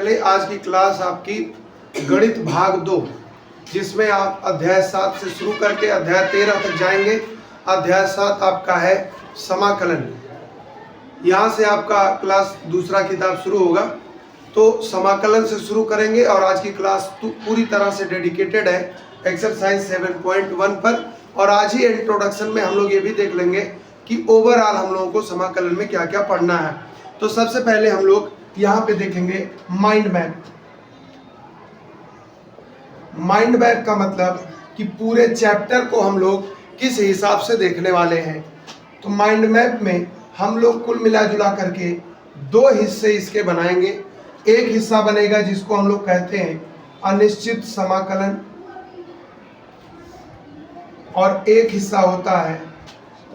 पहले आज की क्लास आपकी गणित भाग 2, जिसमें आप अध्याय 7 से शुरू करके अध्याय 13 तक जाएंगे। अध्याय 7 आपका है समाकलन। यहाँ से आपका क्लास दूसरा किताब शुरू होगा, तो समाकलन से शुरू करेंगे। और आज की क्लास पूरी तरह से डेडिकेटेड है एक्सरसाइज 7.1 पर। और आज ही इंट्रोडक्शन में हम लोग ये भी देख लेंगे कि ओवरऑल हम लोगों को समाकलन में क्या क्या पढ़ना है। तो सबसे पहले हम लोग यहाँ पे देखेंगे माइंड मैप। माइंड मैप का मतलब कि पूरे चैप्टर को हम लोग किस हिसाब से देखने वाले हैं। तो माइंड मैप में हम लोग कुल मिला जुला करके 2 हिस्से इसके बनाएंगे। एक हिस्सा बनेगा जिसको हम लोग कहते हैं अनिश्चित समाकलन, और एक हिस्सा होता है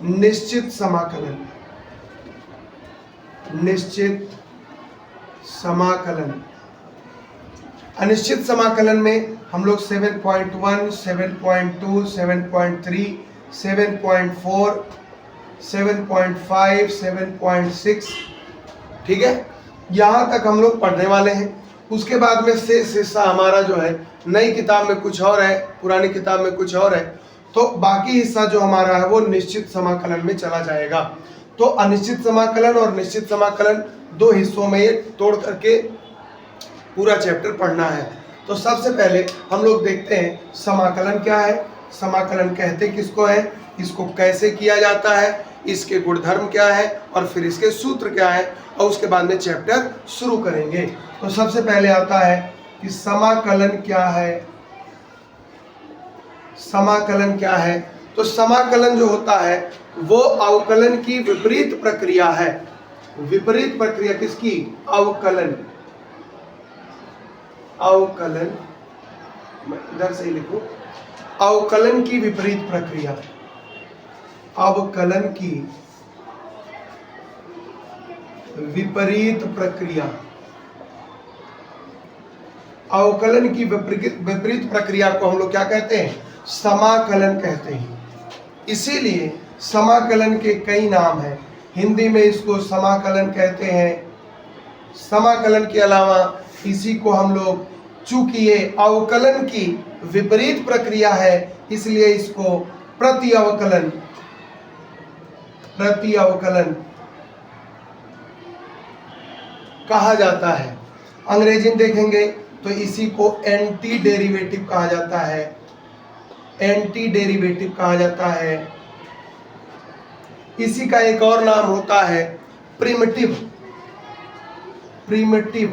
निश्चित समाकलन। निश्चित समाकलन, अनिश्चित समाकलन में हम लोग 7.1, 7.2, 7.3, 7.4, 7.5, 7.6, ठीक है, यहाँ तक हम लोग पढ़ने वाले हैं। उसके बाद में शेष हिस्सा हमारा जो है, नई किताब में कुछ और है, पुरानी किताब में कुछ और है, तो बाकी हिस्सा जो हमारा है वो निश्चित समाकलन में चला जाएगा। तो अनिश्चित समाकलन और निश्चित समाकलन 2 हिस्सों में ये तोड़ करके पूरा चैप्टर पढ़ना है। तो सबसे पहले हम लोग देखते हैं समाकलन क्या है, समाकलन कहते किसको है, इसको कैसे किया जाता है, इसके गुणधर्म क्या है, और फिर इसके सूत्र क्या है, और उसके बाद में चैप्टर शुरू करेंगे। तो सबसे पहले आता है कि समाकलन क्या है। समाकलन क्या है? तो समाकलन जो होता है वो अवकलन की विपरीत प्रक्रिया है। विपरीत प्रक्रिया किसकी? अवकलन। अवकलन, मैं इधर से ही लिखूं, अवकलन की विपरीत प्रक्रिया। अवकलन की विपरीत प्रक्रिया, अवकलन की विपरीत प्रक्रिया को हम लोग क्या कहते हैं? समाकलन कहते हैं। इसीलिए समाकलन के कई नाम हैं। हिंदी में इसको समाकलन कहते हैं। समाकलन के अलावा इसी को हम लोग, चूंकि ये अवकलन की विपरीत प्रक्रिया है, इसलिए इसको प्रति अवकलन, प्रति अवकलन कहा जाता है। अंग्रेजी में देखेंगे तो इसी को एंटी डेरिवेटिव कहा जाता है। एंटी डेरिवेटिव कहा जाता है। इसी का एक और नाम होता है प्रिमिटिव। प्रिमिटिव,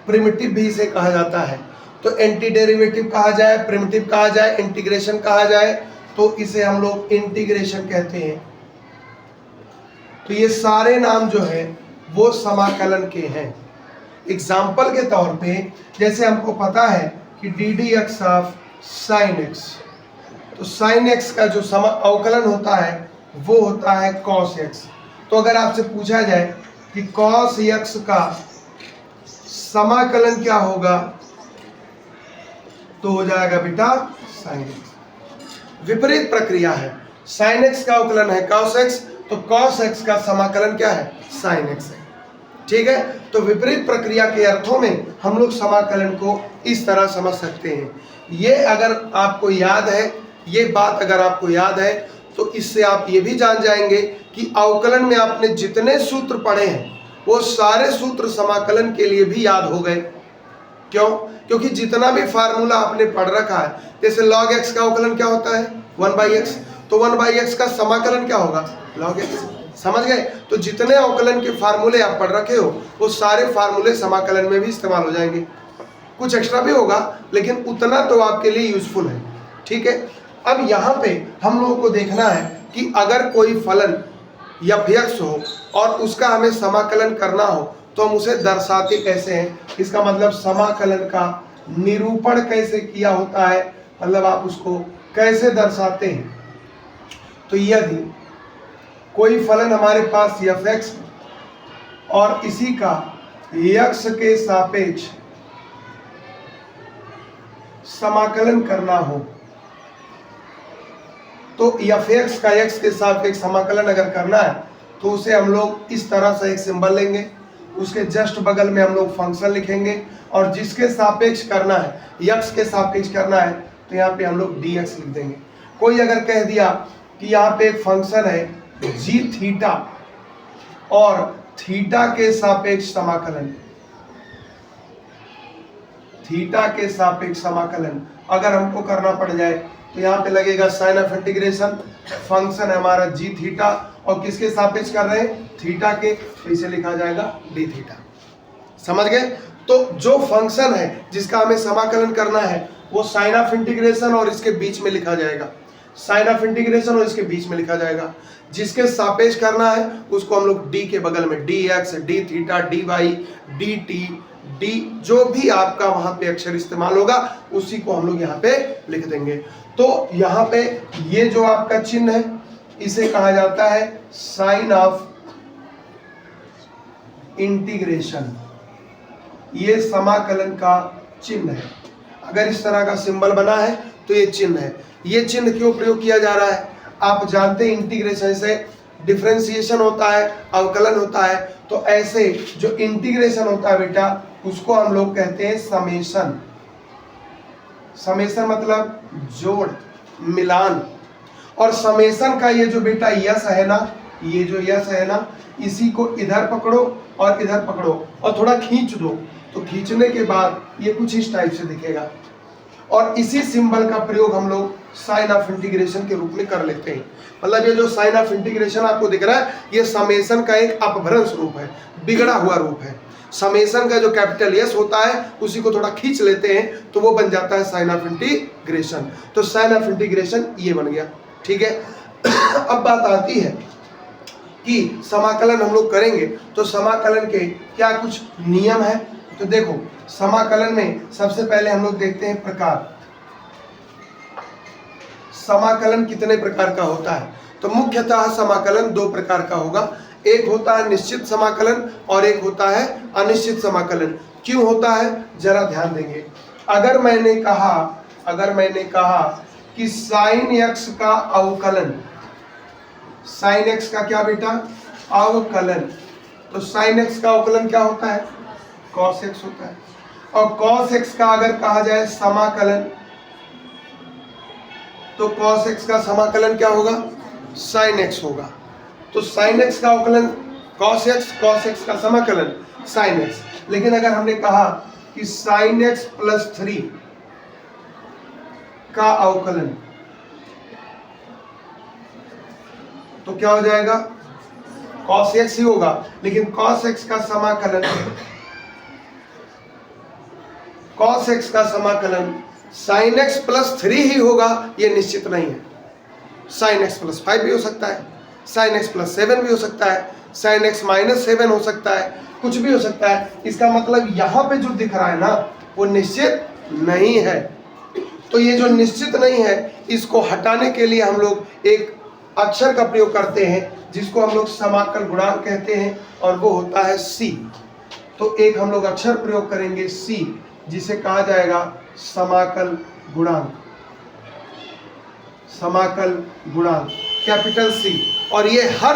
प्रिमिटिव भी इसे कहा जाता है। तो एंटी डेरिवेटिव कहा जाए, प्रिमिटिव कहा जाए, इंटीग्रेशन कहा जाए, तो इसे हम लोग इंटीग्रेशन कहते हैं। तो ये सारे नाम जो है वो समाकलन के हैं। एग्जाम्पल के तौर पे जैसे हमको पता है कि D d x of sine x, तो साइन एक्स का जो अवकलन होता है वो होता है कॉस एक्स। तो अगर आपसे पूछा जाए कि कॉस एक्स का समाकलन क्या होगा, तो हो जाएगा बेटा साइन एक्स। विपरीत प्रक्रिया है, साइन एक्स का अवकलन है कॉस एक्स, तो कॉस एक्स का समाकलन क्या है? साइन एक्स है। ठीक है, तो विपरीत प्रक्रिया के अर्थों में हम लोग समाकलन को इस तरह समझ सकते हैं। ये अगर आपको याद है, ये बात अगर आपको याद है, तो इससे आप ये भी जान जाएंगे कि अवकलन में आपने जितने सूत्र पढ़े हैं वो सारे सूत्र समाकलन के लिए भी याद हो गए। क्यों? क्योंकि जितना भी फार्मूला आपने पढ़ रखा है, जैसे log x का अवकलन क्या होता है? 1/x, तो 1/x का समाकलन क्या होगा? log x। समझ गए? तो जितने अवकलन के फार्मूले आप पढ़ रखे हो वो सारे फार्मूले समाकलन में भी इस्तेमाल हो जाएंगे। कुछ एक्स्ट्रा भी होगा, लेकिन उतना तो आपके लिए यूजफुल है। ठीक है, अब यहाँ पे हम लोगों को देखना है कि अगर कोई फलन f(x) हो और उसका हमें समाकलन करना हो, तो हम उसे दर्शाते कैसे हैं। इसका मतलब समाकलन का निरूपण कैसे किया होता है, मतलब आप उसको कैसे दर्शाते हैं। तो यदि कोई फलन हमारे पास f(x) और इसी का x के सापेक्ष समाकलन करना हो, तो f(x) का x के सापेक्ष समाकलन अगर करना है, तो उसे हम लोग इस तरह से एक सिंबल लेंगे उसके जस्ट बगल में हम लोग फंक्शन लिखेंगे, और जिसके सापेक्ष करना है, यक्स के सापेक्ष करना है, तो यहाँ पे हम लोग dx लिख देंगे। कोई अगर कह दिया कि यहाँ पे एक फंक्शन है जी थीटा और थीटा के सापेक्ष समाकलन, थीटा के सापेक्ष समाकलन अगर हमको करना पड़ जाए, तो यहाँ पे लगेगा साइन ऑफ इंटीग्रेशन, फंक्शन है हमारा जी थीटा और किसके सापेक्ष कर रहे हैं, थीटा के, तो इसे लिखा जाएगा डी थीटा। समझ गए? तो जो फंक्शन है जिसका हमें समाकलन करना है वो साइन ऑफ इंटीग्रेशन और इसके बीच में लिखा जाएगा, साइन ऑफ इंटीग्रेशन और इसके बीच में लिखा जाएगा। जिसके सापेक्ष करना है उसको हम लोग डी के बगल में d x, d theta, d y, d t, d, जो भी आपका वहां पे अक्षर इस्तेमाल होगा उसी को हम लोग यहाँ पे लिख देंगे। तो यहाँ पे ये जो आपका चिन्ह है इसे कहा जाता है साइन ऑफ इंटीग्रेशन, ये समाकलन का चिन्ह है। अगर इस तरह का सिंबल बना है तो ये चिन्ह है। ये चिन्ह क्यों प्रयोग किया जा रहा है? आप जानते हैं इंटीग्रेशन से डिफरेंशिएशन होता है, अवकलन होता है, तो ऐसे जो इंटीग्रेशन होता है बेटा उसको हम लोग कहते हैं समेशन। समेशन मतलब जोड़, मिलान। और समेशन का ये जो बेटा यस है ना, ये जो यस है ना, इसी को इधर पकड़ो और इधर पकड़ो और थोड़ा खींच दो, तो खींचने के बाद ये कुछ इस टाइप से दिखेगा। और इसी सिंबल का प्रयोग हम लोग साइन ऑफ इंटीग्रेशन के रूप में कर लेते हैं। मतलब ये जो साइन ऑफ इंटीग्रेशन आपको दिख रहा है ये समेशन का एक अपभ्रंश रूप है, बिगड़ा हुआ रूप है। समेशन का जो कैपिटल एस होता है उसी को थोड़ा खींच लेते हैं तो वो बन जाता है साइन ऑफ इंटीग्रेशन। तो साइन ऑफ इंटीग्रेशन ये बन गया। ठीक है, अब बात आती है कि समाकलन हम लोग करेंगे तो समाकलन के क्या कुछ नियम है। तो देखो समाकलन में सबसे पहले हम लोग देखते हैं प्रकार। समाकलन कितने प्रकार का होता है? तो मुख्यतः समाकलन दो प्रकार का होगा, एक होता है निश्चित समाकलन और एक होता है अनिश्चित समाकलन। क्यों होता है जरा ध्यान देंगे। अगर मैंने कहा कि साइन एक्स का अवकलन, साइन एक्स का क्या बेटा, अवकलन, तो साइन एक्स का अवकलन क्या होता है, कॉस एक्स होता है। और कॉस एक्स का अगर कहा जाए समाकलन, तो कॉस एक्स का समाकलन क्या होगा, साइन एक्स होगा। तो साइन एक्स का अवकलन कॉस एक्स का समाकलन साइन एक्स। लेकिन अगर हमने कहा कि साइन एक्स प्लस 3 का अवकलन, तो क्या हो जाएगा, कॉस एक्स ही होगा। लेकिन कॉस एक्स का समाकलन, कॉस एक्स का समाकलन साइन एक्स प्लस 3 ही होगा, ये निश्चित नहीं है। साइन एक्स प्लस 5 भी हो सकता है, साइन एक्स प्लस 7 भी हो सकता है, साइन एक्स माइनस 7 हो सकता है, कुछ भी हो सकता है। इसका मतलब यहाँ पे जो दिख रहा है ना वो निश्चित नहीं है। तो ये जो निश्चित नहीं है इसको हटाने के लिए हम लोग एक अक्षर का प्रयोग करते हैं जिसको हम लोग समाकल गुणांक कहते हैं और वो होता है सी। तो एक हम लोग अक्षर प्रयोग करेंगे सी, जिसे कहा जाएगा समाकल गुणांक, समाकल गुणांक कैपिटल सी। और ये हर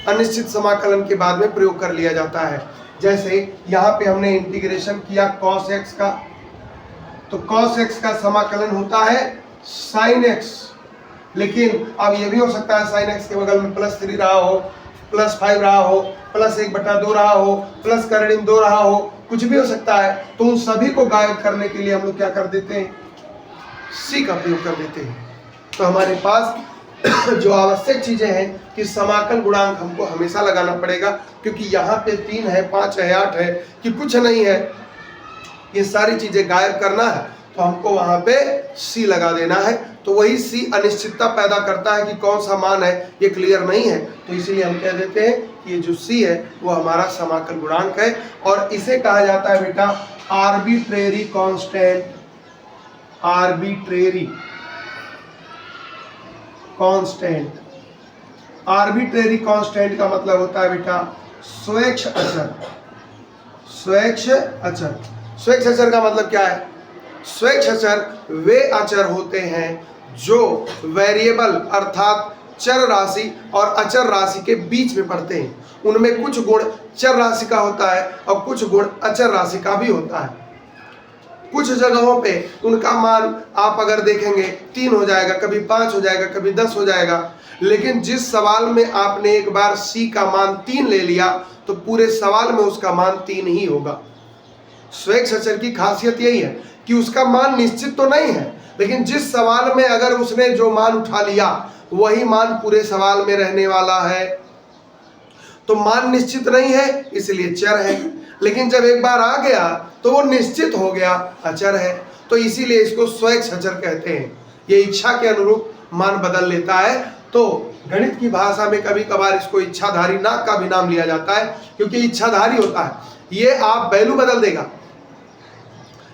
अनिश्चित समाकलन के बाद में प्रयोग कर लिया जाता है। जैसे यहाँ पे हमने इंटीग्रेशन किया कॉस एक्स का, तो कॉस एक्स का समाकलन होता है साइन एक्स। लेकिन अब ये भी हो सकता है साइन एक्स के बगल में प्लस 3 रहा हो, प्लस 5 रहा हो, प्लस 1/2 रहा हो, प्लस का ऋण 2 रहा हो, कुछ भी हो सकता है। तो उन सभी को गायब करने के लिए हम लोग क्या कर देते हैं, सी का प्रयोग कर देते हैं। तो हमारे पास जो आवश्यक चीजें हैं कि समाकल गुणांक हमको हमेशा लगाना पड़ेगा, क्योंकि यहाँ पे 3 है, 5 है, 8 है कि कुछ नहीं है, ये सारी चीजें गायब करना है तो हमको वहां पे सी लगा देना है। तो वही सी अनिश्चितता पैदा करता है कि कौन सा मान है ये क्लियर नहीं है, तो इसीलिए हम कह देते हैं कि ये जो सी है वो हमारा समाकल गुणांक है। और इसे कहा जाता है बेटा arbitrary constant, arbitrary constant. Arbitrary constant का मतलब होता है बेटा स्वेच्छ अचर। स्वेच्छ अचर, स्वेच्छ अचर का मतलब क्या है, स्वेच्छ अचर वे अचर होते हैं जो वेरिएबल अर्थात चर राशि और अचर राशि के बीच में पढ़ते हैं। उनमें कुछ गुण चर राशि का होता है और कुछ गुण अचर राशि का भी होता है। कुछ जगहों पे उनका मान आप अगर देखेंगे 3 हो जाएगा, कभी 5 हो जाएगा, कभी 10 हो जाएगा। लेकिन जिस सवाल में आपने एक बार सी का मान 3 ले लिया तो पूरे सवाल में उसका मान 3 ही होगा। स्वेच्छा अचर की खासियत यही है कि उसका मान निश्चित तो नहीं है, लेकिन जिस सवाल में अगर उसने जो मान उठा लिया वही मान पूरे सवाल में रहने वाला है। तो मान निश्चित नहीं है इसलिए चर है, लेकिन जब एक बार आ गया तो वो निश्चित हो गया, अचर है। तो इसीलिए इसको स्वेच्छा अचर कहते हैं। ये इच्छा के अनुरूप मान बदल लेता है। तो गणित की भाषा में कभी कभार इसको इच्छाधारी नाग का भी नाम लिया जाता है, क्योंकि इच्छाधारी होता है। ये आप वैल्यू बदल देगा,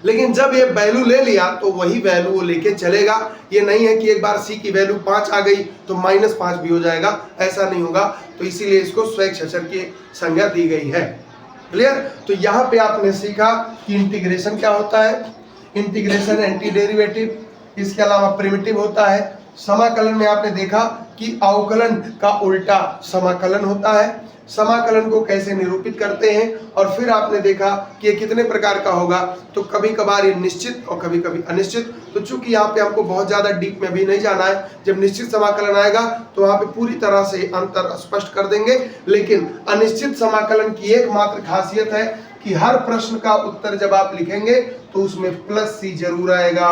लेकिन जब ये वैल्यू ले लिया तो वही वैल्यू वो लेके चलेगा। ये नहीं है कि एक बार सी की वैल्यू 5 आ गई तो -5 भी हो जाएगा, ऐसा नहीं होगा। तो इसीलिए इसको स्वेच्छा अचर की संज्ञा दी गई है। क्लियर? तो यहाँ पे आपने सीखा कि इंटीग्रेशन क्या होता है। इंटीग्रेशन एंटी डेरिवेटिव, इसके अलावा प्रिमिटिव होता है। समाकलन में आपने देखा कि अवकलन का उल्टा समाकलन होता है। समाकलन को कैसे निरूपित करते हैं, और फिर आपने देखा कि ये कितने प्रकार का होगा। तो कभी कभार ये निश्चित और कभी कभी अनिश्चित। तो चूंकि यहाँ पे हमको बहुत ज़्यादा डीप में भी नहीं जाना है, जब निश्चित समाकलन आएगा तो वहाँ पे पूरी तरह से अंतर स्पष्ट कर देंगे। लेकिन अनिश्चित समाकलन की एकमात्र खासियत है कि हर प्रश्न का उत्तर जब आप लिखेंगे तो उसमें +c जरूर आएगा।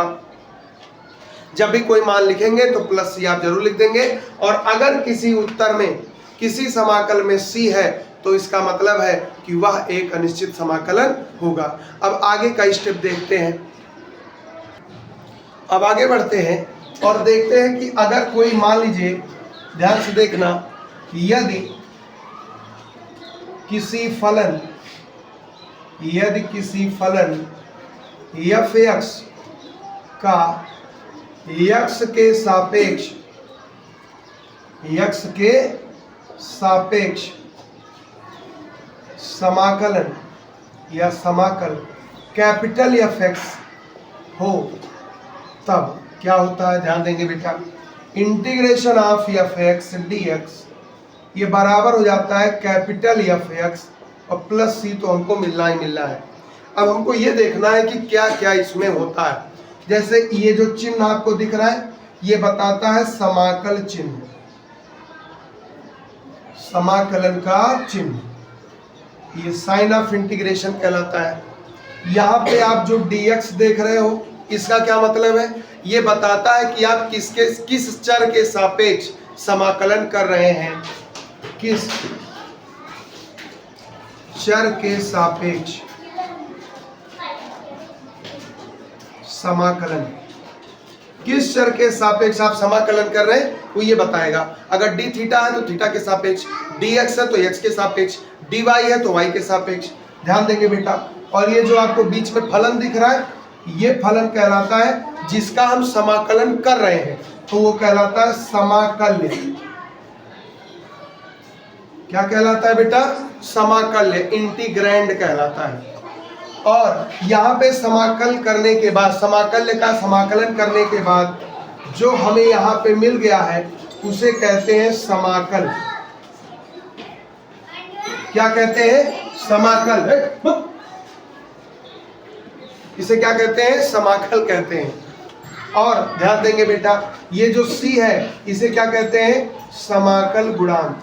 जब भी कोई मान लिखेंगे तो +c आप जरूर लिख देंगे। और अगर किसी उत्तर में, किसी समाकल में c है तो इसका मतलब है कि वह एक अनिश्चित समाकलन होगा। अब आगे का स्टेप देखते हैं। अब आगे बढ़ते हैं और देखते हैं कि अगर कोई, मान लीजिए, ध्यान से देखना, यदि किसी फलन f(x) का x के सापेक्ष समाकलन या समाकल कैपिटल F(x) हो, तब क्या होता है? ध्यान देंगे बेटा। इंटीग्रेशन ऑफ f(x) dx ये बराबर हो जाता है कैपिटल F(x) और +c तो हमको मिलना ही मिलना है। अब हमको ये देखना है कि क्या क्या इसमें होता है। जैसे ये जो चिन्ह आपको दिख रहा है ये बताता है समाकल चिन्ह, समाकलन का चिन्ह, ये साइन ऑफ इंटीग्रेशन कहलाता है। यहाँ पे आप जो dx देख रहे हो इसका क्या मतलब है? ये बताता है कि आप किस चर के सापेक्ष समाकलन कर रहे हैं। किस चर के सापेक्ष समाकलन, किस चर के सापेक्ष आप समाकलन कर रहे हैं वो ये बताएगा। अगर d थीटा है तो थीटा के सापेक्ष, dx है तो x के सापेक्ष, dy है तो y के सापेक्ष। ध्यान देंगे बेटा। और ये जो आपको बीच में फलन दिख रहा है ये फलन कहलाता है जिसका हम समाकलन कर रहे हैं, तो वो कहलाता है समाकल्य। क्या कहलाता है बेटा? समाकल्य, इंटीग्रैंड कहलाता है। और यहाँ पे समाकल करने के बाद, समाकल्य का समाकलन करने के बाद जो हमें यहाँ पे मिल गया है उसे कहते हैं समाकल। क्या कहते हैं? समाकल। इसे क्या कहते हैं? समाकल कहते हैं। और ध्यान देंगे बेटा, ये जो c है इसे क्या कहते हैं? समाकल गुणांक।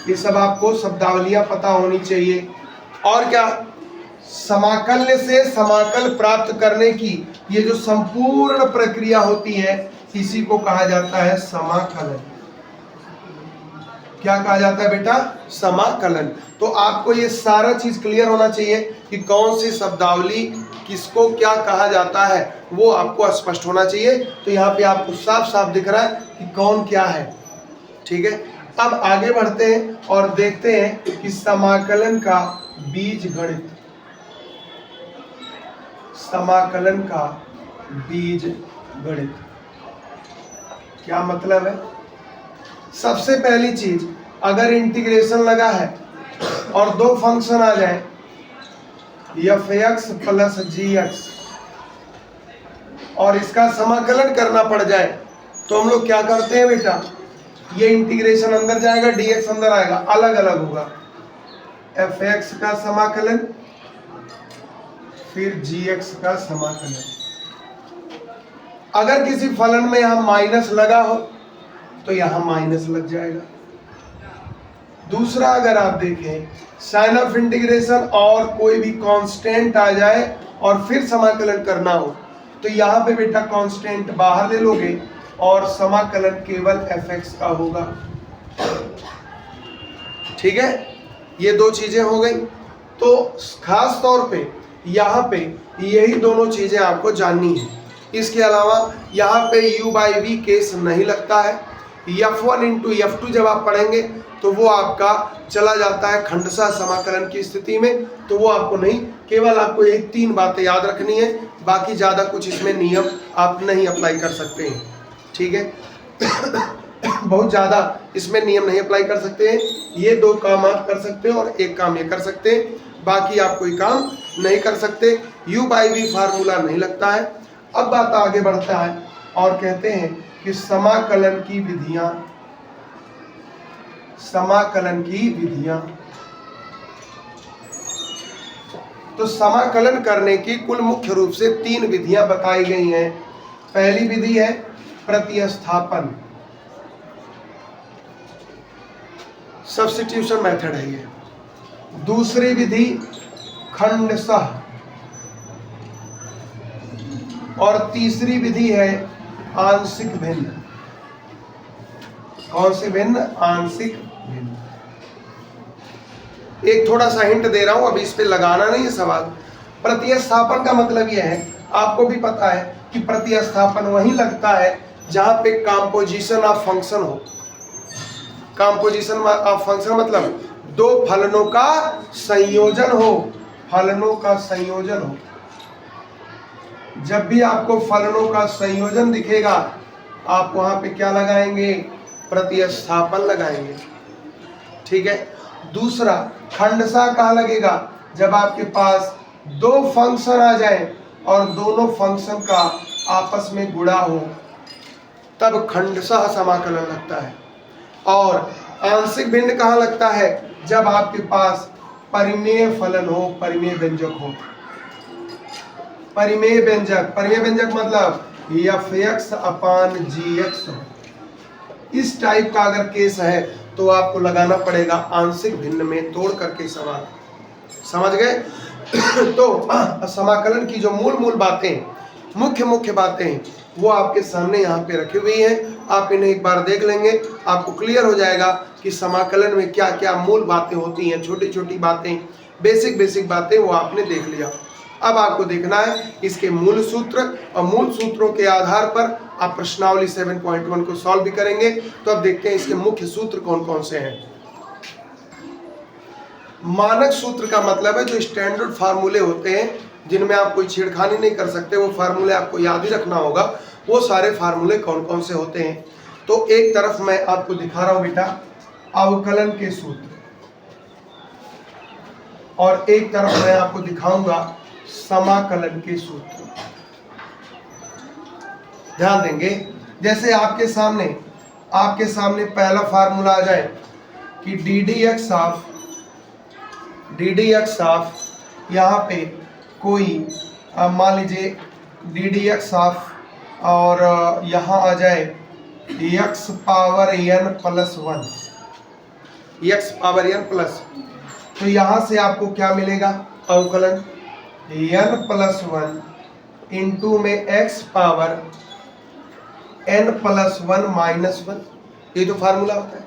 ये सब आपको शब्दावलियां पता होनी चाहिए। और क्या? समाकल्य से समाकल प्राप्त करने की ये जो संपूर्ण प्रक्रिया होती है इसी को कहा जाता है समाकलन। क्या कहा जाता है बेटा? समाकलन। तो आपको ये सारा चीज क्लियर होना चाहिए कि कौन सी शब्दावली किसको क्या कहा जाता है, वो आपको स्पष्ट होना चाहिए। तो यहाँ पे आपको साफ साफ दिख रहा है कि कौन क्या है। ठीक है, अब आगे बढ़ते हैं और देखते हैं कि समाकलन का बीजगणित, समाकलन का बीजगणित क्या मतलब है। सबसे पहली चीज, अगर इंटीग्रेशन लगा है और दो फंक्शन आ जाए f(x) + gx और इसका समाकलन करना पड़ जाए तो हम लोग क्या करते हैं बेटा? ये इंटीग्रेशन अंदर जाएगा, dx अंदर आएगा, अलग अलग होगा। fx का समाकलन फिर gx का समाकलन। अगर किसी फलन में यहां माइनस लगा हो तो यहां माइनस लग जाएगा। दूसरा, अगर आप देखें साइन ऑफ इंटीग्रेशन और कोई भी कांस्टेंट आ जाए और फिर समाकलन करना हो तो यहाँ पे बेटा कांस्टेंट बाहर ले लोगे और समाकलन केवल fx का होगा। ठीक है, ये दो चीजें हो गई। तो खास तौर पे यहाँ पे यही दोनों चीजें आपको जाननी है। इसके अलावा यहाँ पे u बाई वी केस नहीं लगता है। f1 इंटू f2 जब आप पढ़ेंगे तो वो आपका चला जाता है खंडशः समाकलन की स्थिति में, तो वो आपको नहीं, केवल आपको यही 3 बातें याद रखनी है, बाकी ज़्यादा कुछ इसमें नियम आप नहीं अप्लाई कर सकते हैं। ठीक है बहुत ज़्यादा इसमें नियम नहीं अप्लाई कर सकते हैं। ये 2 काम आप कर सकते हो और 1 काम ये कर सकते हैं, बाकी आप कोई काम नहीं कर सकते। u बाई वी फार्मूला नहीं लगता है। अब बात आगे बढ़ता है और कहते हैं कि समाकलन की विधियां, समाकलन की विधियां। तो समाकलन करने की कुल मुख्य रूप से 3 विधियां बताई गई हैं। पहली विधि है प्रतिस्थापन, सब्स्टिट्यूशन मेथड है ये। दूसरी विधि खंडशः, और तीसरी विधि है आंशिक भिन्न। कौन से भिन्न? आंशिक भिन्न। एक थोड़ा सा हिंट दे रहा हूं, अभी इस पे लगाना नहीं है सवाल। प्रतिस्थापन का मतलब यह है, आपको भी पता है कि प्रतिस्थापन वहीं लगता है जहां पे कंपोजिशन ऑफ फंक्शन हो। कंपोजिशन ऑफ फंक्शन मतलब 2 फलनों का संयोजन हो, फलनों का संयोजन हो। जब भी आपको फलनों का संयोजन दिखेगा आप वहां पे क्या लगाएंगे? प्रतिस्थापन लगाएंगे। ठीक है। दूसरा, खंडशः कहाँ लगेगा? जब आपके पास 2 फंक्शन आ जाए और दोनों फंक्शन का आपस में गुणा हो तब खंडशः समाकलन लगता है। और आंशिक भिन्न कहाँ लगता है? जब आपके पास परिमेय फलन हो, परिमेय व्यंजक हो। परिमेय व्यंजक, परिमेय व्यंजक मतलब fx अपान gx हो। इस टाइप का अगर केस है तो आपको लगाना पड़ेगा आंशिक भिन्न में तोड़ करके सवाल। समझ गए? तो समाकलन की जो मूल बातें, मुख्य बातें वो आपके सामने यहाँ पे रखी हुई हैं। आप इन्हें एक बार देख लेंगे, आपको क्लियर हो जाएगा कि समाकलन में क्या क्या मूल बातें होती हैं। छोटी छोटी बातें, बेसिक बातें वो आपने देख लिया। अब आपको देखना है इसके मूल सूत्र, और मूल सूत्रों के आधार पर आप प्रश्नावली 7.1 को सॉल्व भी करेंगे। तो अब देखते हैं इसके मुख्य सूत्र कौन कौन से हैं। मानक सूत्र का मतलब है जो स्टैंडर्ड फार्मूले होते हैं जिनमें आप कोई छेड़खानी नहीं कर सकते, वो फार्मूले आपको याद ही रखना होगा। वो सारे फार्मूले कौन कौन से होते हैं। तो एक तरफ मैं आपको दिखा रहा हूं बेटा अवकलन के सूत्र, और एक तरफ मैं आपको दिखाऊंगा समाकलन के सूत्र। ध्यान देंगे, जैसे आपके सामने पहला फार्मूला आ जाए कि डी डी एक्स ऑफ यहाँ पे कोई मान लीजिए डी डी एक्स ऑफ, और यहाँ आ जाए x power n plus 1, x power n plus, तो यहाँ से आपको क्या मिलेगा? अवकलन n प्लस 1 इंटू में x power n plus 1 minus 1। ये तो फार्मूला होता है।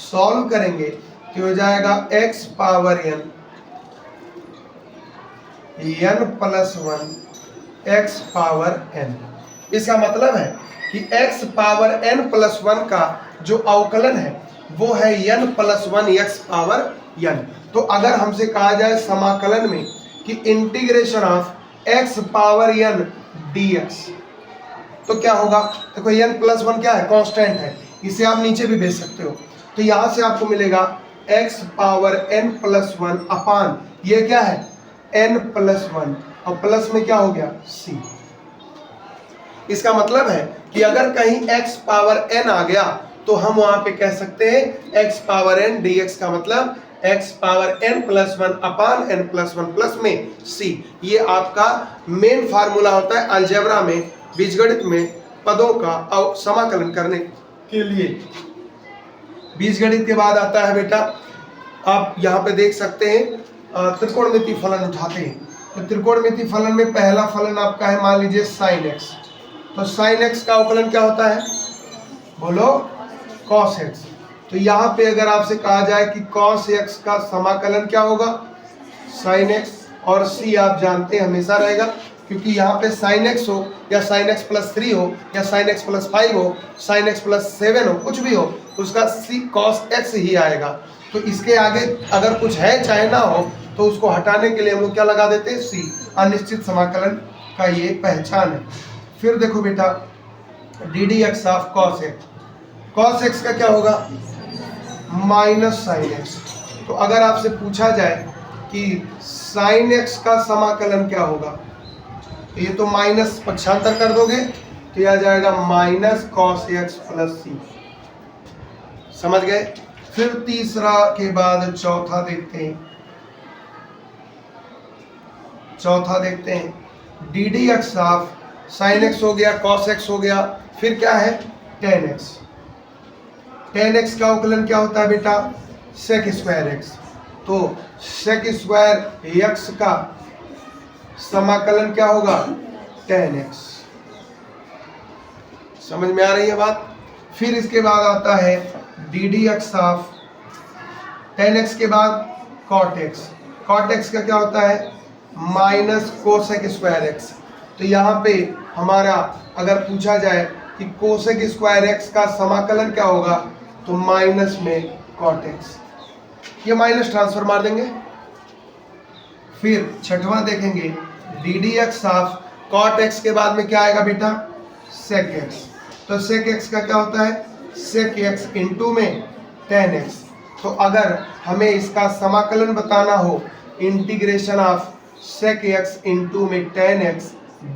सॉल्व करेंगे तो हो जाएगा x power n plus 1 x power n। इसका मतलब है कि x पावर n प्लस 1 का जो अवकलन है वो है n plus 1 x power n। तो अगर हमसे कहा जाए समाकलन में कि integration of x power n dx, तो क्या होगा? देखो n प्लस 1 क्या है? कांस्टेंट है, इसे आप नीचे भी भेज सकते हो। तो यहां से आपको मिलेगा x पावर n प्लस 1 अपान ये क्या है? n प्लस 1, और प्लस में क्या हो गया? c। इसका मतलब है कि अगर कहीं x पावर n आ गया तो हम वहां पे कह सकते हैं x पावर n dx का मतलब x पावर n+1 अपान n+1 प्लस में c। ये आपका मेन फार्मूला होता है अलजेब्रा में, बीजगणित में पदों का समाकलन करने के लिए। बीजगणित के बाद आता है बेटा, आप यहाँ पे देख सकते हैं त्रिकोणमिति फलन उठाते हैं। तो त्रिकोणमिति फलन में पहला फलन आपका है, मान लीजिए sin x। तो sin x का अवकलन क्या होता है, बोलो, cos x। तो यहाँ पे अगर आपसे कहा जाए कि cos x का समाकलन क्या होगा, sin x, और c आप जानते हैं हमेशा रहेगा, क्योंकि यहाँ पे sin x हो या sin x प्लस 3 हो या sin x प्लस 5 हो, sin x प्लस 7 हो, कुछ भी हो, उसका c cos x ही आएगा। तो इसके आगे अगर कुछ है चाहे ना हो तो उसको हटाने के लिए हम लोग क्या लगा देते हैं, c। अनिश्चित समाकलन का ये पहचान है। फिर देखो बेटा, D d x of cos x, cos x का क्या होगा, माइनस साइन x। तो अगर आपसे पूछा जाए कि sin x का समाकलन क्या होगा, तो ये तो माइनस पक्षांतर कर दोगे तो यह आ जाएगा minus cos x plus c। समझ गए। फिर तीसरा के बाद चौथा देखते हैं। चौथा देखते हैं, d d x of sine x हो गया, cos x हो गया, फिर क्या है, tan x। tan x का अवकलन क्या होता है बेटा, sec स्क्वायर x। तो sec स्क्वायर x का समाकलन क्या होगा, tan x। समझ में आ रही है बात। फिर इसके बाद आता है D d x of tan x के बाद cot x। cot x का क्या होता है, माइनस कोसेक स्क्वायर x। तो यहाँ पे हमारा अगर पूछा जाए कि कोसेक स्क्वायर x का समाकलन क्या होगा, तो माइनस में cot x, ये माइनस ट्रांसफर मार देंगे। फिर छठवां देखेंगे, D d x of cot x के बाद में क्या आएगा बेटा, sec x। तो sec x का क्या होता है, sec x इंटू में tan x। तो अगर हमें इसका समाकलन बताना हो, integration of sec x into में tan x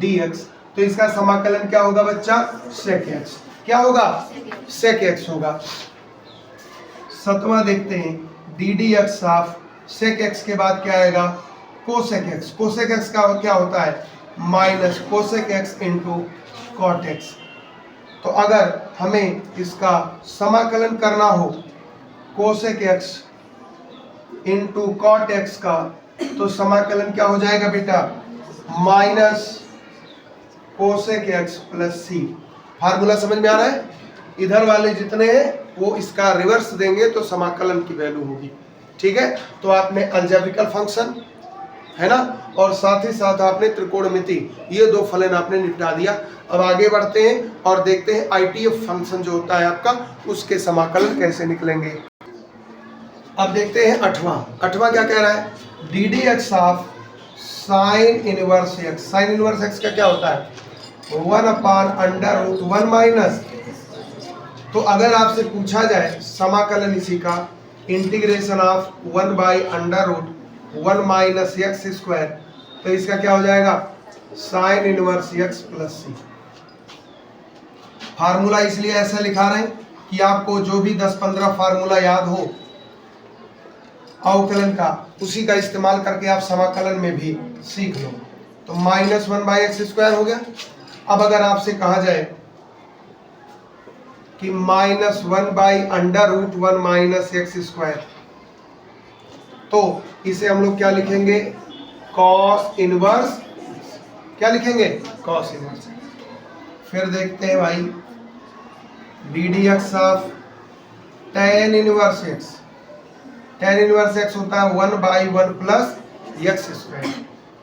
dx, तो इसका समाकलन क्या होगा बच्चा, sec x। क्या होगा, sec x होगा। सातवां देखते हैं, d d x of sec x के बाद क्या आएगा, cosec x। cosec x का क्या होता है, minus cosec x into cot x। तो अगर हमें इसका समाकलन करना हो cosec x into cot x का, तो समाकलन क्या हो जाएगा बेटा, minus cosec x plus c। Formula समझ में आ रहा है। इधर वाले जितने हैं वो इसका रिवर्स देंगे तो समाकलन की वैल्यू होगी। ठीक है, तो आपने अलजेब्रिकल फंक्शन है ना, और साथ ही साथ आपने त्रिकोणमिति, ये दो फलन आपने निपटा दिया। अब आगे बढ़ते हैं और देखते हैं आईटीएफ फंक्शन जो होता है आपका, उसके समाकलन कैसे निकलेंगे। अब देखते हैं आठवां क्या कह रहा है, D d x of sine inverse x. Sine inverse x का क्या होता है, 1/√1 माइनस। तो अगर आपसे पूछा जाए समाकलन इसी का, integration of 1/√1 minus x square, तो इसका क्या हो जाएगा, साइन इनवर्स एक्स प्लस सी। फार्मूला इसलिए ऐसा लिखा रहे हैं कि आपको जो भी 10-15 फार्मूला याद हो अवकलन का, उसी का इस्तेमाल करके आप समाकलन में भी सीख लो। तो -1/x² हो गया। अब अगर आपसे कहा जाए कि -1/√1 माइनस x², तो इसे हम लोग क्या लिखेंगे, कॉस इनवर्स, क्या लिखेंगे, कॉस इनवर्स। फिर देखते हैं भाई, D d x of tan inverse x। tan inverse x होता है 1/1 प्लस x²।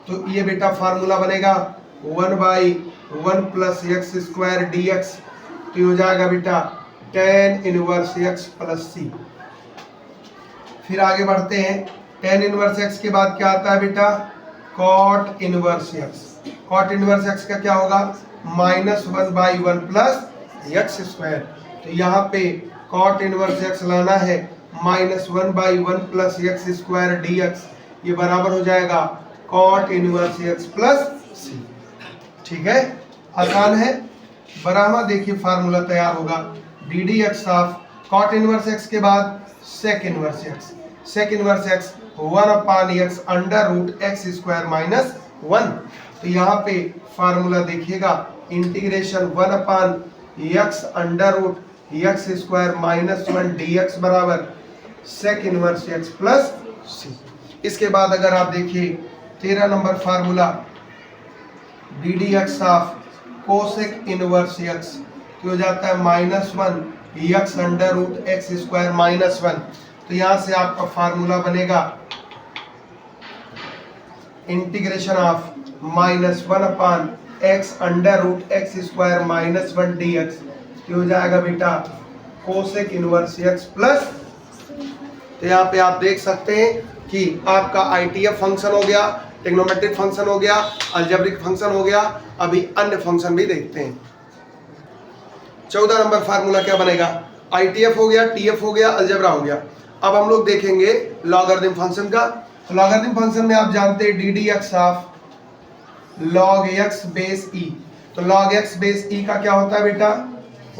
तो ये बेटा फार्मूला बनेगा 1/1 प्लस x² dx। तो ये हो जाएगा बेटा tan inverse x plus c। फिर आगे बढ़ते हैं, tan इनवर्स x के बाद क्या आता है बेटा, cot inverse x। cot inverse x का क्या होगा, -1/1 प्लस x²। तो यहाँ पे cot इनवर्स x लाना है, -1/1 प्लस x² dx। ये बराबर हो जाएगा cot inverse x plus c। ठीक है, आसान है। बराबर देखिए फार्मूला तैयार होगा, d d x of cot inverse x के बाद sec inverse x, sec inverse x 1/x under root x square minus 1। तो यहाँ पे फार्मूला देखिएगा, integration 1/x under root x square minus 1 dx बराबर sec inverse x plus c. इसके बाद अगर आप देखिए 13 नंबर formula d d x of cosec inverse x हो जाता है -1 x under root x square minus 1। तो यहां से आपका फार्मूला बनेगा integration of -1/x under root x square minus 1 dx हो जाएगा बेटा कोसेक इनवर्स एक्स प्लस। तो यहाँ पे आप देख सकते हैं कि आपका आईटीएफ फंक्शन हो गया, ट्रिग्नोमेट्रिक फंक्शन हो गया, अलजेब्रिक फंक्शन हो गया। अभी अन्य फंक्शन भी देखते हैं। 14 नंबर फार्मूला क्या बनेगा, आईटीएफ हो गया, टीएफ हो गया, अलजेब्रा हो गया। अब हम लोग देखेंगे लॉगरिथम फंक्शन का। तो लॉगरिथम फंक्शन में आप जानते हैं d d x of log x base e. तो लॉग एक्स बेस ई का क्या होता है बेटा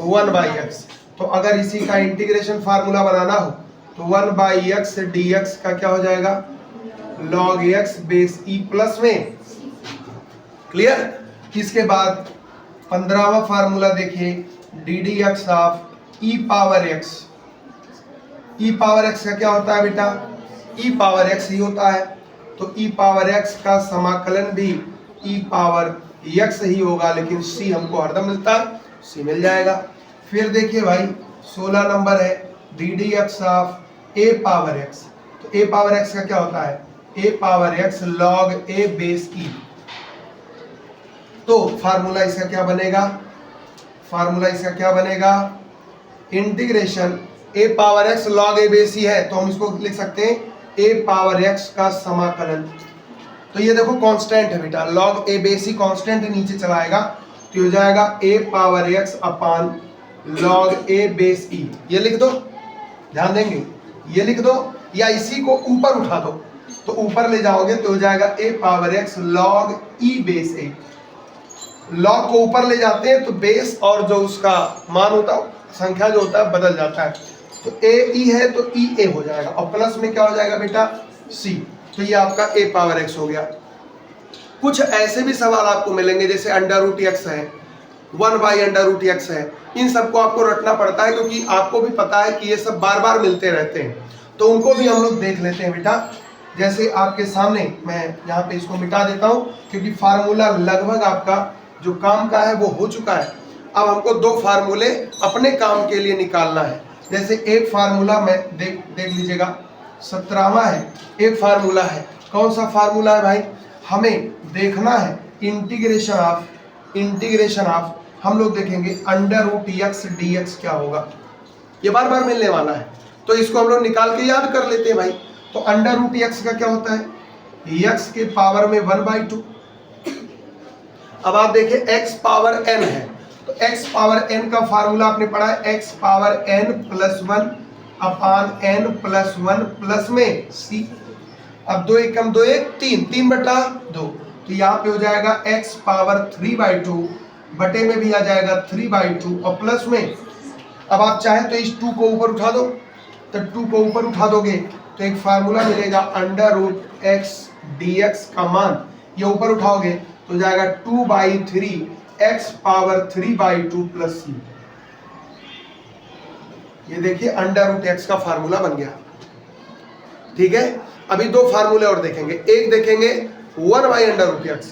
1/x। तो अगर इसी का इंटीग्रेशन फार्मूला बनाना हो तो 1/x dx का क्या हो जाएगा log x base e plus में। क्लियर। इसके बाद 15वां फार्मूला देखिए D d x of E power x. E power x का क्या होता है बेटा ई पावर एक्स ही होता है। तो ई पावर एक्स का समाकलन भी ई पावर एक्स ही होगा, लेकिन सी हमको हरदम मिलता है, सी मिल जाएगा। फिर देखिए भाई 16 नंबर है D d x of A power x. तो ए पावर एक्स का क्या होता है ए पावर एक्स लॉग ए बेस ई। तो फार्मूला इसका क्या बनेगा, फार्मूला इसका क्या बनेगा इंटीग्रेशन ए पावर एक्स लॉग ए बेस ई है, तो हम इसको लिख सकते हैं ए पावर एक्स का समाकलन। तो ये देखो कांस्टेंट है बेटा, लॉग ए बेस ई कांस्टेंट नीचे चलाएगा तो हो जाएगा a power x upon log A base ई। ये लिख दो, ध्यान देंगे, ये लिख दो या इसी को ऊपर उठा दो तो ऊपर ले जाओगे तो हो जाएगा a power x log e base a. Log को ऊपर ले जाते हैं तो बेस और जो उसका मान होता है संख्या जो होता है बदल जाता है। तो ए ई है तो ई ए हो जाएगा और प्लस में क्या हो जाएगा बेटा सी। तो ये आपका ए पावर एक्स हो गया। कुछ ऐसे भी सवाल आपको मिलेंगे जैसे अंडर रूट एक्स है, 1/√x है। इन सबको आपको रटना पड़ता है क्योंकि आपको भी पता है कि ये सब बार बार मिलते रहते हैं, तो उनको भी हम लोग देख लेते हैं बेटा। जैसे आपके सामने मैं यहाँ पे इसको मिटा देता हूँ क्योंकि फार्मूला लगभग आपका जो काम का है वो हो चुका है। अब हमको दो फार्मूले अपने काम के लिए निकालना है। जैसे एक फार्मूला में देख लीजिएगा 17वां है, एक फार्मूला है। कौन सा फार्मूला है भाई, हमें देखना है इंटीग्रेशन ऑफ हम लोग देखेंगे under root x d x क्या होगा। ये बार बार मिलने वाला है तो इसको हम लोग निकाल के याद कर लेते हैं भाई। तो अंडर रूट एक्स का क्या होता है एक्स के पावर में 1/2। अब आप देखिए एक्स पावर एन है तो एक्स पावर एन का फार्मूला आपने पढ़ा है एक्स पावर एन प्लस 1 अपान एन प्लस 1 प्लस में सी। अब 2 1 कम 2 1 3 3/2 तो यहाँ पे हो जाएगा x पावर 3/2 बटे में भी आ जाएगा 3/2 और प्लस में। अब आप चाहें तो इस 2 को ऊपर उठा दो, तो 2 को ऊपर उठा दोगे तो एक फार्मूला मिलेगा under root x d x का मान ये ऊपर उठाओगे तो जाएगा 2/3 x पावर 3/2 प्लस सी। ये देखिए अंडर रूट एक्स का फार्मूला बन गया। ठीक है, अभी दो फार्मूले और देखेंगे, एक देखेंगे 1/√x,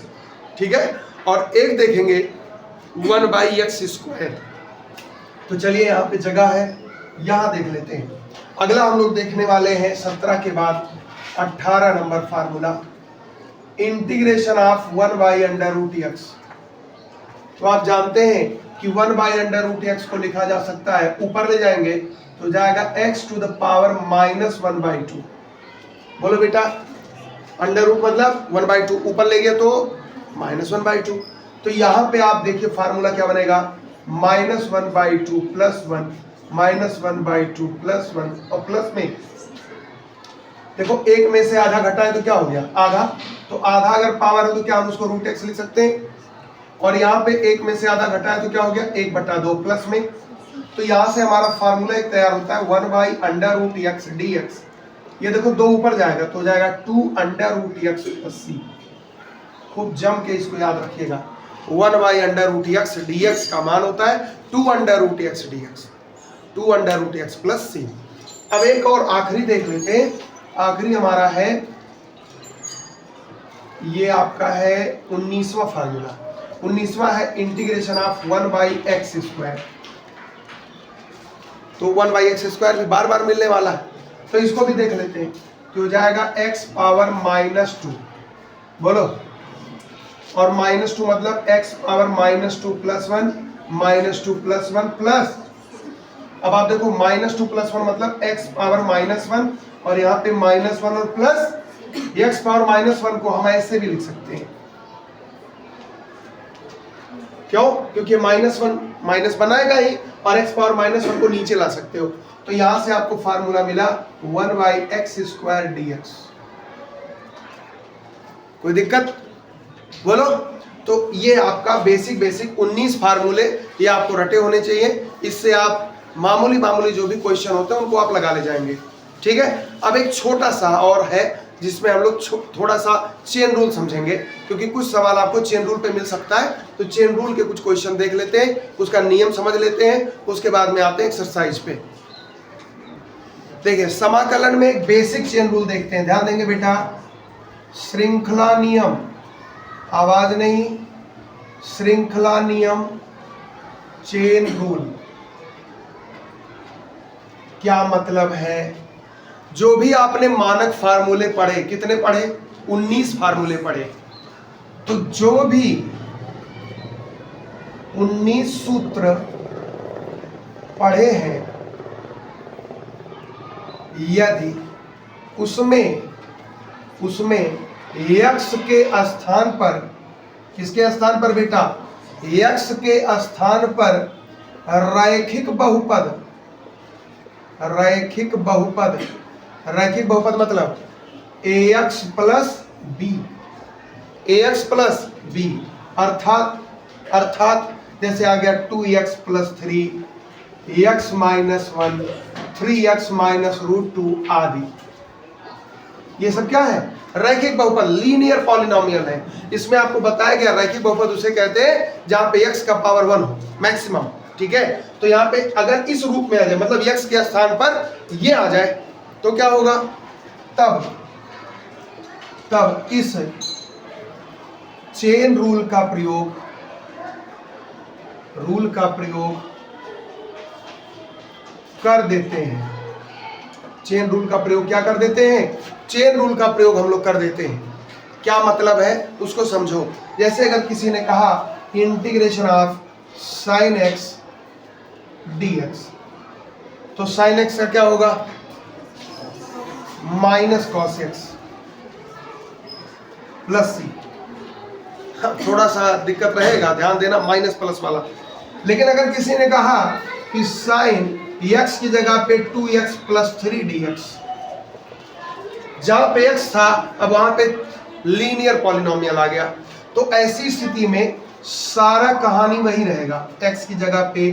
ठीक है, और एक देखेंगे 1/x²। तो चलिए यहाँ पे जगह है, यहाँ देख लेते हैं। अगला हम लोग देखने वाले हैं 17 के बाद 18 number formula integration of 1/√x। तो आप जानते हैं कि 1/√x को लिखा जा सकता है, ऊपर ले जाएंगे तो जाएगा x टू द पावर -1/2। बोलो बेटा, अंडर रूट मतलब 1/2, ऊपर ले गया तो -1/2। तो यहाँ पे आप देखिए फार्मूला क्या बनेगा -1/2 प्लस 1 -1/2 प्लस 1 और प्लस में देखो एक में से आधा घटा है तो क्या हो गया आधा। तो आधा अगर पावर है तो क्या हम उसको √x लिख सकते हैं। और यहाँ पे एक में से आधा घटा है तो क्या हो गया 1/2 प्लस में। तो यहाँ से हमारा फार्मूला एक तैयार होता है 1/√x dx। ये देखो 2 ऊपर जाएगा तो हो जाएगा 2√x + c। खूब जम के इसको याद रखिएगा। 1/√x dx का मान होता है 2√x dx, 2√x + c। अब एक और आखिरी देख लेते हैं। आखिरी हमारा है, ये आपका है 19वां फार्मूला। 19वां है इंटीग्रेशन ऑफ 1/x²। तो 1/x² भी बार बार मिलने वाला है, तो इसको भी देख लेते हैं। तो हो जाएगा x⁻²। बोलो, और -2 मतलब x⁻² + 1 -2 + 1 प्लस, अब आप देखो -2 + 1 मतलब x⁻−1, और यहाँ पे -1 और प्लस x⁻−1 को हम ऐसे भी लिख सकते हैं। क्यों? क्योंकि -1 माइनस बनाएगा ही, और x⁻−1 को नीचे ला सकते हो। तो यहां से आपको फार्मूला मिला 1/x² dx। कोई दिक्कत? बोलो। तो ये आपका बेसिक 19 फार्मूले ये आपको रटे होने चाहिए। इससे आप मामूली जो भी क्वेश्चन होते हैं उनको आप लगा ले जाएंगे। ठीक है। अब एक छोटा सा और है जिसमें हम लोग थोड़ा सा चेन रूल समझेंगे, क्योंकि कुछ सवाल आपको चेन रूल पे मिल सकता है। तो चेन रूल के कुछ क्वेश्चन देख लेते हैं, उसका नियम समझ लेते हैं, उसके बाद में आते हैं एक्सरसाइज पे। देखिए, समाकलन में एक बेसिक चेन रूल देखते हैं, ध्यान देंगे बेटा। श्रृंखला नियम, आवाज नहीं, श्रृंखला नियम, चेन रूल क्या मतलब है? जो भी आपने मानक फार्मूले पढ़े, कितने पढ़े? 19 फार्मूले पढ़े। तो जो भी 19 सूत्र पढ़े हैं, यदि उसमें x के स्थान पर, किसके स्थान पर बेटा? x के स्थान पर रैखिक बहुपद, रैखिक बहुपद मतलब ax + b, अर्थात जैसे आ गया 2x + 3, x-1, 3x -√2 आदि। ये सब क्या है? रैखिक बहुपद, लीनियर पॉलिनोमियल है। इसमें आपको बताया गया रैखिक बहुपद उसे कहते हैं जहां पे x का पावर 1 हो मैक्सिमम। ठीक है। तो यहाँ पे अगर इस रूप में आ जाए, मतलब x के स्थान पर ये आ जाए, तो क्या होगा? तब इस चेन रूल का प्रयोग कर देते हैं। चेन रूल का प्रयोग क्या कर देते हैं? चेन रूल का प्रयोग हम लोग कर देते हैं। क्या मतलब है उसको समझो। जैसे अगर किसी ने कहा integration of sin x dx, तो sin x का क्या होगा? -cos x + c। थोड़ा सा दिक्कत रहेगा, ध्यान देना, माइनस प्लस वाला। लेकिन अगर किसी ने कहा कि sin x की जगह पे 2x + 3 dx, जहां पे x था अब वहां पे लीनियर पॉलिनोमियल आ गया, तो ऐसी स्थिति में सारा कहानी वही रहेगा, x की जगह पे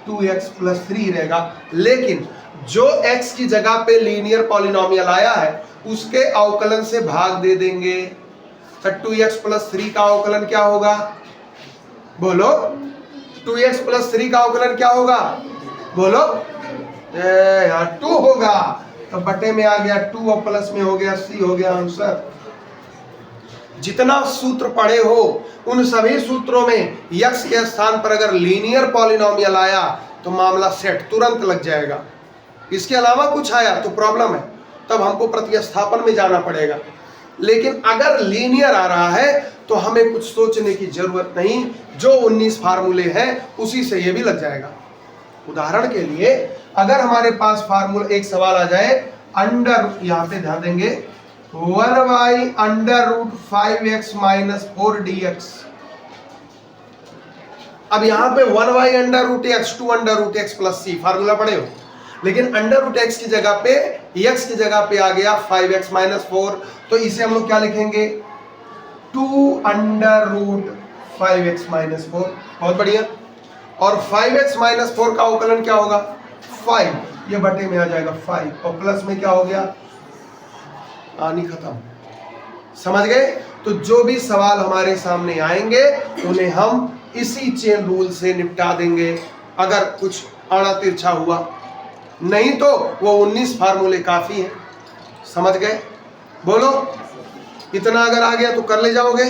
2x + 3 रहेगा। लेकिन जो x की जगह पे लीनियर पॉलिनोमियल आया है उसके अवकलन से भाग दे देंगे। तो 2x + 3 का अवकलन क्या होगा? बोलो, 2x + 3 का अवकलन क्या होगा? बोलो यार, 2 होगा। तो बटे में आ गया 2 और प्लस में हो गया c, हो गया आंसर। जितना सूत्र पढ़े हो उन सभी सूत्रों में x के स्थान पर अगर लीनियर पॉलिनोमियल आया तो मामला सेट, तुरंत लग जाएगा। इसके अलावा कुछ आया तो प्रॉब्लम है, तब हमको प्रतिस्थापन में जाना पड़ेगा। लेकिन अगर लीनियर आ रहा है तो हमें कुछ सोचने की जरूरत नहीं, जो 19 फार्मूले हैं उसी से ये भी लग जाएगा। उदाहरण के लिए अगर हमारे पास फार्मूला, एक सवाल आ जाए अंडर, यहाँ पे ध्यान देंगे, 1/√5x - 4 dx। अब यहाँ पे 1/√x 2√x + c फार्मूला पढ़े हो, लेकिन √x की जगह पे x की जगह पे आ गया 5x - 4, तो इसे हम लोग क्या लिखेंगे? 2√5x - 4। बहुत बढ़िया। और 5x माइनस 4 का अवकलन क्या होगा 5, ये बटे में आ जाएगा 5 और प्लस में क्या हो गया आनी खत्म। समझ गए? तो जो भी सवाल हमारे सामने आएंगे उन्हें हम इसी चेन रूल से निपटा देंगे अगर कुछ आड़ा तिरछा हुआ, नहीं तो वो 19 फार्मूले काफी हैं। समझ गए? बोलो इतना अगर आ गया तो कर ले जाओगे।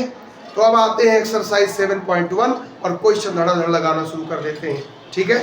तो अब आते हैं एक्सरसाइज 7.1 और क्वेश्चन धड़ाधड़ लगाना शुरू कर देते हैं। ठीक है।